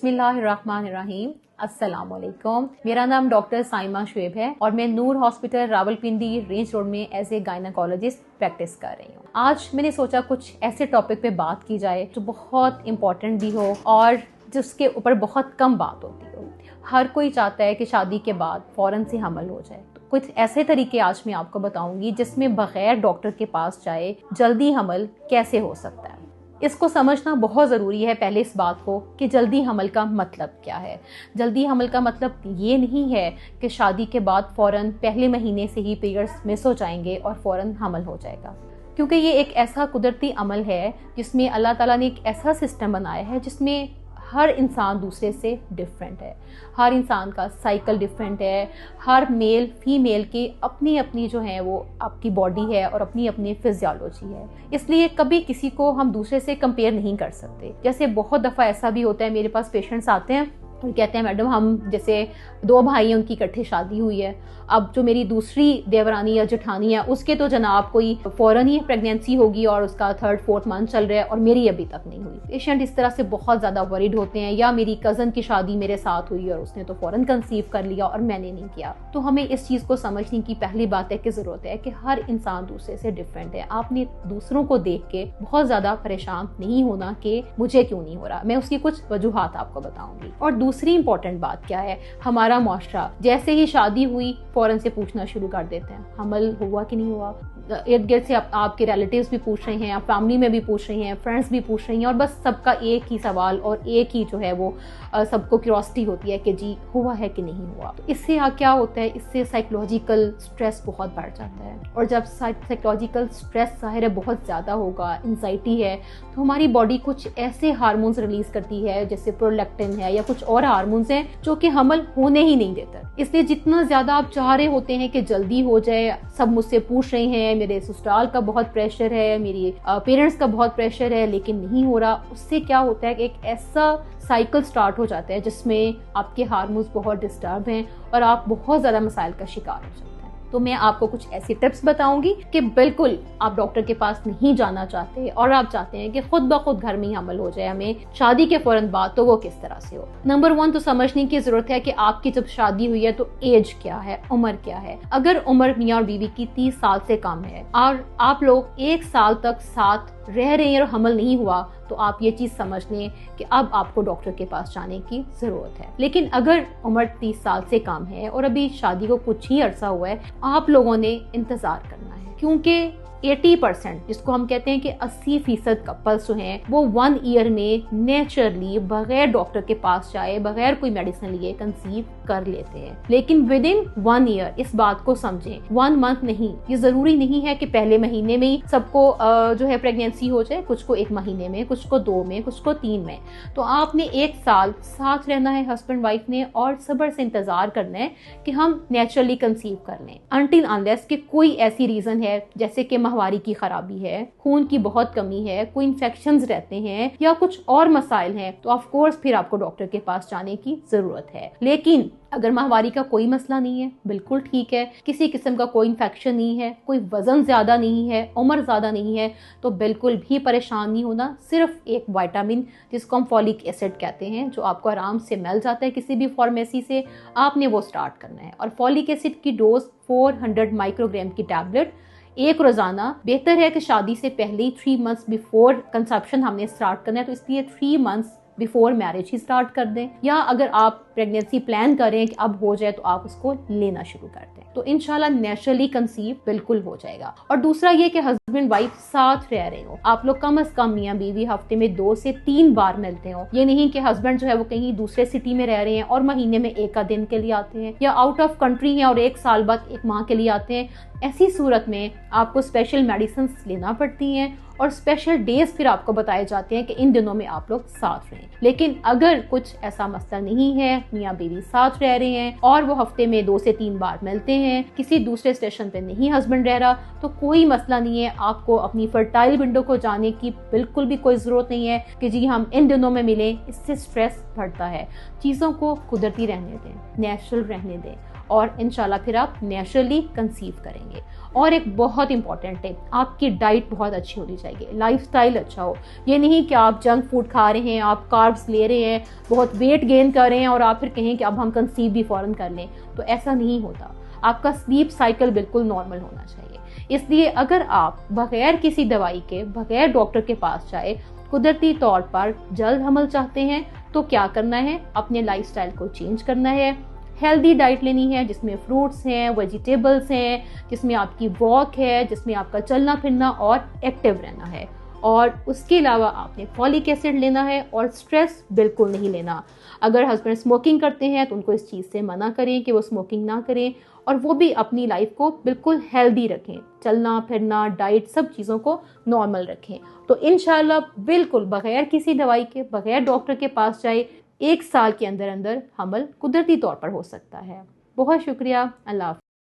बिस्मिल्लाहिर्रहमानिर्रहीम। अस्सलाम वालेकुम। मेरा नाम डॉक्टर साइमा शुएब है और मैं नूर हॉस्पिटल रावलपिंडी रेंज रोड में एज ए गायनाकोलॉजिस्ट प्रैक्टिस कर रही हूँ। आज मैंने सोचा कुछ ऐसे टॉपिक पे बात की जाए जो बहुत इम्पोर्टेंट भी हो और जिसके ऊपर बहुत कम बात होती हो। हर कोई चाहता है कि शादी के बाद फ़ौरन से हमल हो जाए। तो कुछ ऐसे तरीके आज मैं आपको बताऊंगी जिसमें बगैर डॉक्टर के पास जाए जल्दी हमल कैसे हो सकता है। इसको समझना बहुत ज़रूरी है पहले इस बात को कि जल्दी हमल का मतलब क्या है। जल्दी हमल का मतलब ये नहीं है कि शादी के बाद फ़ौरन पहले महीने से ही पीरियड्स मिस हो जाएंगे और फ़ौरन हमल हो जाएगा, क्योंकि ये एक ऐसा कुदरती अमल है जिसमें अल्लाह ताला ने एक ऐसा सिस्टम बनाया है जिसमें हर इंसान दूसरे से डिफरेंट है। हर इंसान का साइकिल डिफरेंट है। हर मेल फीमेल की अपनी अपनी जो है वो आपकी बॉडी है और अपनी अपनी फिजियोलॉजी है, इसलिए कभी किसी को हम दूसरे से कंपेयर नहीं कर सकते। जैसे बहुत दफ़ा ऐसा भी होता है, मेरे पास पेशेंट्स आते हैं और कहते हैं मैडम हम जैसे दो भाई हैं, उनकी इकट्ठे शादी हुई है, अब जो मेरी दूसरी देवरानी या जेठानी है उसके तो जनाब कोई फ़ौरन ही प्रेगनेंसी होगी और उसका 3rd-4th मंथ चल रहा है और मेरी अभी तक नहीं हुई। पेशेंट इस तरह से बहुत ज़्यादा वरीड होते हैं। या मेरी कज़न की शादी मेरे साथ हुई और उसने तो फ़ौरन कंसीव कर लिया और मैंने नहीं किया। तो हमें इस चीज़ को समझने की पहली बात है कि ज़रूरत है कि हर इंसान दूसरे से डिफरेंट है। आपने दूसरों को देख के बहुत ज़्यादा परेशान नहीं होना कि मुझे क्यों नहीं हो रहा। मैं उसकी कुछ वजूहात आपको बताऊंगी। और दूसरी इंपॉर्टेंट बात क्या है, हमारा मुआशरा जैसे ही शादी हुई फ़ौरन से पूछना शुरू कर देते हैं हमल हुआ कि नहीं हुआ। इर्द गिर्द से आपके रिलेटिव्स भी पूछ रहे हैं, आप फैमिली में भी पूछ रही हैं, फ्रेंड्स भी पूछ रही हैं, और बस सबका एक ही सवाल और एक ही जो है वो सबको क्यूरियोसिटी होती है कि जी हुआ है कि नहीं हुआ। तो इससे क्या होता है, इससे साइकोलॉजिकल स्ट्रेस बहुत बढ़ जाता है। और जब साइकोलॉजिकल स्ट्रेस ज़ाहिर है बहुत ज़्यादा होगा, एंजाइटी है, तो हमारी बॉडी कुछ ऐसे हार्मोन्स रिलीज करती है जैसे प्रोलैक्टिन है या कुछ और हार्मोन्स हैं जो कि हमल होने ही नहीं देता। इसलिए जितना ज़्यादा आप चाह रहे होते हैं कि जल्दी हो जाए, सब मुझसे पूछ रहे हैं, मेरे ससुराल का बहुत प्रेशर है, मेरी पेरेंट्स का बहुत प्रेशर है, लेकिन नहीं हो रहा। उससे क्या होता है कि एक ऐसा साइकिल स्टार्ट हो जाता है जिसमें आपके हार्मोन्स बहुत डिस्टर्ब हैं और आप बहुत ज़्यादा मसाइल का शिकार हो जाते हैं। तो मैं आपको कुछ ऐसी टिप्स बताऊंगी कि बिल्कुल आप डॉक्टर के पास नहीं जाना चाहते और आप चाहते हैं कि खुद ब खुद घर में ही हमल हो जाए हमें शादी के फौरन बाद, तो वो किस तरह से हो। नंबर 1 तो समझने की जरूरत है कि आपकी जब शादी हुई है तो एज क्या है, उम्र क्या है। अगर उम्र मियाँ और बीवी की 30 साल से कम है और आप लोग 1 साल तक साथ रह रहे हैं और हमल नहीं हुआ, तो आप ये चीज समझ लें कि अब आपको डॉक्टर के पास जाने की जरूरत है। लेकिन अगर उम्र 30 साल से कम है और अभी शादी को कुछ ही अरसा हुआ है, आप लोगों ने इंतजार करना है, क्योंकि 80% जिसको हम कहते हैं कि 80% कपल्स जो हैं वो 1 ईयर में नेचुरली बगैर डॉक्टर के पास जाए, बगैर कोई मेडिसिन लिए कंसीव कर लेते हैं। लेकिन विद इन 1 ईयर इस बात को समझें, 1 मंथ नहीं। ये जरूरी नहीं है कि पहले महीने में ही सबको जो है प्रेगनेंसी हो जाए, कुछ को 1 महीने में, कुछ को 2 में, कुछ को 3 में। तो आपने 1 साल साथ रहना है हस्बैंड वाइफ ने और सब्र से इंतजार करना है कि हम नेचुरली कंसीव कर लें, अनटिल अनलेस कि कोई ऐसी रीजन है जैसे कि माहवारी की खराबी है, खून की बहुत कमी है, कोई इन्फेक्शंस रहते हैं या कुछ और मसाइल हैं, तो ऑफ कोर्स फिर आपको डॉक्टर के पास जाने की जरूरत है। लेकिन अगर माहवारी का कोई मसला नहीं है, बिल्कुल ठीक है, किसी किस्म का कोई इन्फेक्शन नहीं है, कोई वजन ज्यादा नहीं है, उम्र ज्यादा नहीं है, तो बिल्कुल भी परेशान नहीं होना। सिर्फ एक विटामिन जिसको हम फॉलिक एसिड कहते हैं, जो आपको आराम से मिल जाता है किसी भी फार्मेसी से, आपने वो स्टार्ट करना है। और फॉलिक एसिड की डोज 400 माइक्रोग्राम की टैबलेट एक रोजाना। बेहतर है कि शादी से पहले ही 3 मंथ्स बिफोर कंसेप्शन हमने स्टार्ट करना है, तो इसलिए 3 मंथ्स बिफोर मैरिज ही स्टार्ट कर दें। या अगर आप प्रेगनेंसी प्लान करें कि अब हो जाए तो आप उसको लेना शुरू कर दें, तो इंशाल्लाह नेचुरली कंसीव बिल्कुल हो जाएगा। और दूसरा ये कि हस्बैंड वाइफ साथ रह रहे हो, आप लोग कम से कम मियाँ बीवी हफ्ते में 2 से 3 बार मिलते हो। ये नहीं कि हस्बैंड जो है वो कहीं दूसरे सिटी में रह रहे हैं और महीने में 1 दिन के लिए आते हैं, या आउट ऑफ कंट्री हैं और 1 साल बाद 1 माह के लिए आते हैं। ऐसी सूरत में आपको स्पेशल मेडिसिन लेना पड़ती हैं और स्पेशल डेज फिर आपको बताए जाते हैं कि इन दिनों में आप लोग साथ रहें। लेकिन अगर कुछ ऐसा मसला नहीं है, मियाँ बीवी साथ रह रहे हैं और वो हफ्ते में 2 से 3 बार मिलते हैं, किसी दूसरे स्टेशन पे नहीं हस्बैंड रह रहा, तो कोई मसला नहीं है। आपको अपनी फर्टाइल विंडो को जाने की बिल्कुल भी कोई जरूरत नहीं है कि जी हम इन दिनों में मिलें, इससे स्ट्रेस बढ़ता है। चीजों को कुदरती रहने दें, नेचुरल रहने दें। और इंशाल्लाह फिर आप नेचुरली कंसीव करेंगे। और एक बहुत इंपॉर्टेंट टिप, आपकी डाइट बहुत अच्छी होनी चाहिए, लाइफस्टाइल अच्छा हो। ये नहीं कि आप जंक फूड खा रहे हैं, आप कार्ब्स ले रहे हैं, बहुत वेट गेन कर रहे हैं और आप फिर कहें कि अब हम कंसीव भी फ़ौरन कर लें, तो ऐसा नहीं होता। आपका स्लीप साइकिल बिल्कुल नॉर्मल होना चाहिए। इसलिए अगर आप बगैर किसी दवाई के, बगैर डॉक्टर के पास जाए, कुदरती तौर पर जल्द हमल चाहते हैं, तो क्या करना है, अपने लाइफस्टाइल को चेंज करना है, हेल्दी डाइट लेनी है जिसमें फ्रूट्स हैं, वेजिटेबल्स हैं, जिसमें आपकी वॉक है, जिसमें आपका चलना फिरना और एक्टिव रहना है। और उसके अलावा आपने फॉलिक एसिड लेना है और स्ट्रेस बिल्कुल नहीं लेना। अगर हस्बैंड स्मोकिंग करते हैं तो उनको इस चीज़ से मना करें कि वो स्मोकिंग ना करें, और वो भी अपनी लाइफ को बिल्कुल हेल्दी रखें, चलना फिरना, डाइट, सब चीज़ों को नॉर्मल रखें। तो इंशाल्लाह बिल्कुल बगैर किसी दवाई के, बगैर डॉक्टर के पास जाए, 1 साल के अंदर अंदर हमल कुदरती तौर पर हो सकता है। बहुत शुक्रिया। अल्लाह हाफ़िज़।